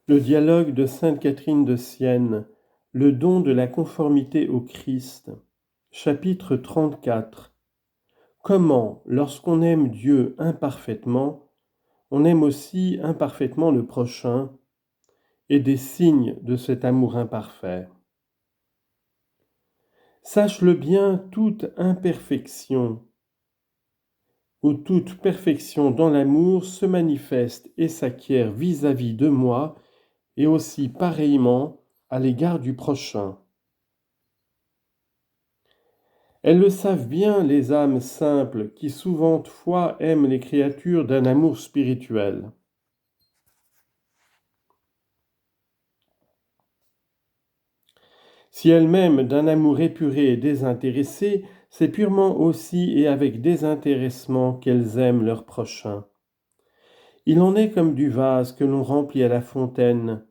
Le dialogue de sainte Catherine de Sienne, le don de la conformité au Christ. Chapitre 34. Comment, lorsqu'on aime Dieu imparfaitement, on aime aussi imparfaitement le prochain, et des signes de cet amour imparfait. Sache-le bien, toute imperfection ou toute perfection dans l'amour se manifeste et s'acquiert vis-à-vis de moi et aussi pareillement à l'égard du prochain. Elles le savent bien, les âmes simples, qui souvent fois aiment les créatures d'un amour spirituel. Si elles m'aiment d'un amour épuré et désintéressé, c'est purement aussi et avec désintéressement qu'elles aiment leur prochain. Il en est comme du vase que l'on remplit à la fontaine.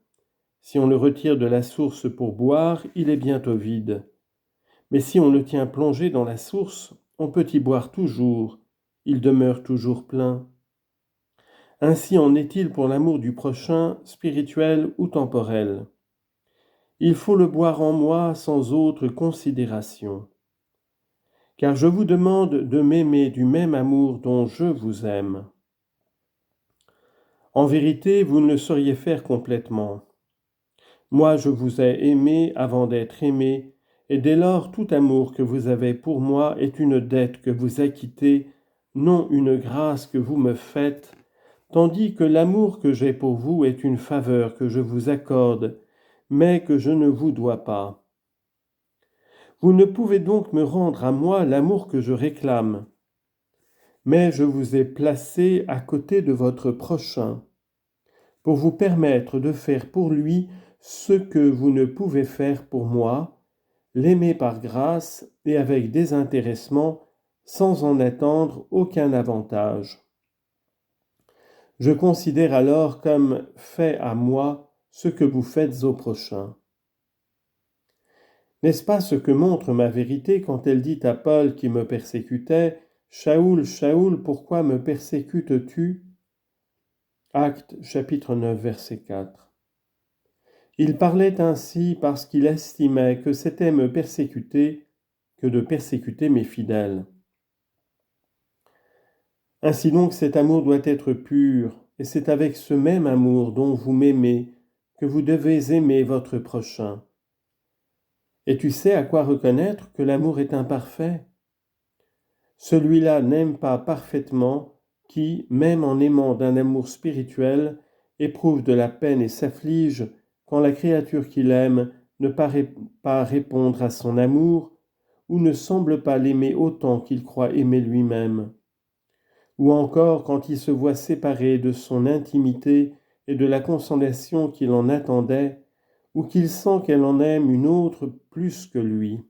Si on le retire de la source pour boire, il est bientôt vide. Mais si on le tient plongé dans la source, on peut y boire toujours, il demeure toujours plein. Ainsi en est-il pour l'amour du prochain, spirituel ou temporel. Il faut le boire en moi sans autre considération. Car je vous demande de m'aimer du même amour dont je vous aime. En vérité, vous ne le sauriez faire complètement. Moi, je vous ai aimé avant d'être aimé, et dès lors tout amour que vous avez pour moi est une dette que vous acquittez, non une grâce que vous me faites, tandis que l'amour que j'ai pour vous est une faveur que je vous accorde, mais que je ne vous dois pas. Vous ne pouvez donc me rendre à moi l'amour que je réclame, mais je vous ai placé à côté de votre prochain, pour vous permettre de faire pour lui ce que vous ne pouvez faire pour moi, l'aimer par grâce et avec désintéressement, sans en attendre aucun avantage. Je considère alors comme fait à moi ce que vous faites au prochain. N'est-ce pas ce que montre ma vérité quand elle dit à Paul qui me persécutait, « Shaoul, Shaoul, pourquoi me persécutes-tu » Actes chapitre 9, verset 4. Il parlait ainsi parce qu'il estimait que c'était me persécuter que de persécuter mes fidèles. Ainsi donc cet amour doit être pur, et c'est avec ce même amour dont vous m'aimez que vous devez aimer votre prochain. Et tu sais à quoi reconnaître que l'amour est imparfait ? Celui-là n'aime pas parfaitement qui, même en aimant d'un amour spirituel, éprouve de la peine et s'afflige quand la créature qu'il aime ne paraît pas répondre à son amour ou ne semble pas l'aimer autant qu'il croit aimer lui-même. Ou encore quand il se voit séparé de son intimité et de la consolation qu'il en attendait, ou qu'il sent qu'elle en aime une autre plus que lui.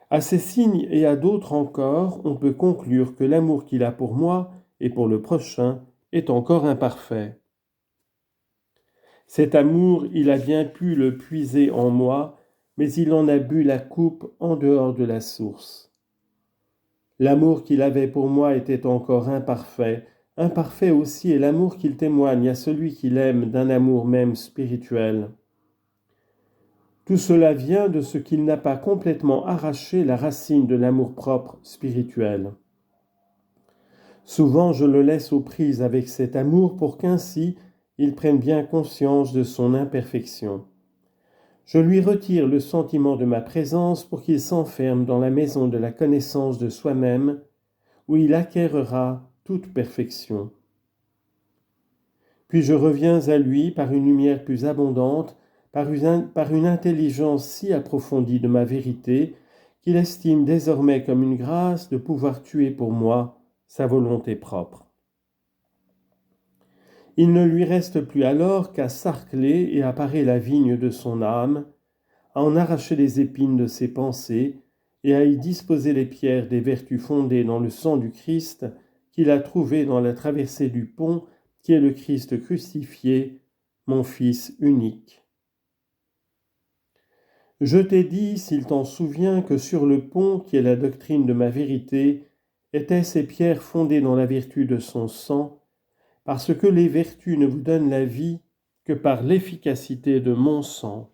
À ces signes et à d'autres encore, on peut conclure que l'amour qu'il a pour moi et pour le prochain est encore imparfait. Cet amour, il a bien pu le puiser en moi, mais il en a bu la coupe en dehors de la source. L'amour qu'il avait pour moi était encore imparfait. Imparfait aussi est l'amour qu'il témoigne à celui qu'il aime d'un amour même spirituel. Tout cela vient de ce qu'il n'a pas complètement arraché la racine de l'amour-propre spirituel. Souvent je le laisse aux prises avec cet amour pour qu'ainsi il prenne bien conscience de son imperfection. Je lui retire le sentiment de ma présence pour qu'il s'enferme dans la maison de la connaissance de soi-même, où il acquérera toute perfection. Puis je reviens à lui par une lumière plus abondante, par une intelligence si approfondie de ma vérité, qu'il estime désormais comme une grâce de pouvoir tuer pour moi sa volonté propre. Il ne lui reste plus alors qu'à sarcler et à parer la vigne de son âme, à en arracher les épines de ses pensées et à y disposer les pierres des vertus fondées dans le sang du Christ qu'il a trouvé dans la traversée du pont qui est le Christ crucifié, mon Fils unique. Je t'ai dit, s'il t'en souvient, que sur le pont, qui est la doctrine de ma vérité, étaient ces pierres fondées dans la vertu de son sang, parce que les vertus ne vous donnent la vie que par l'efficacité de mon sang.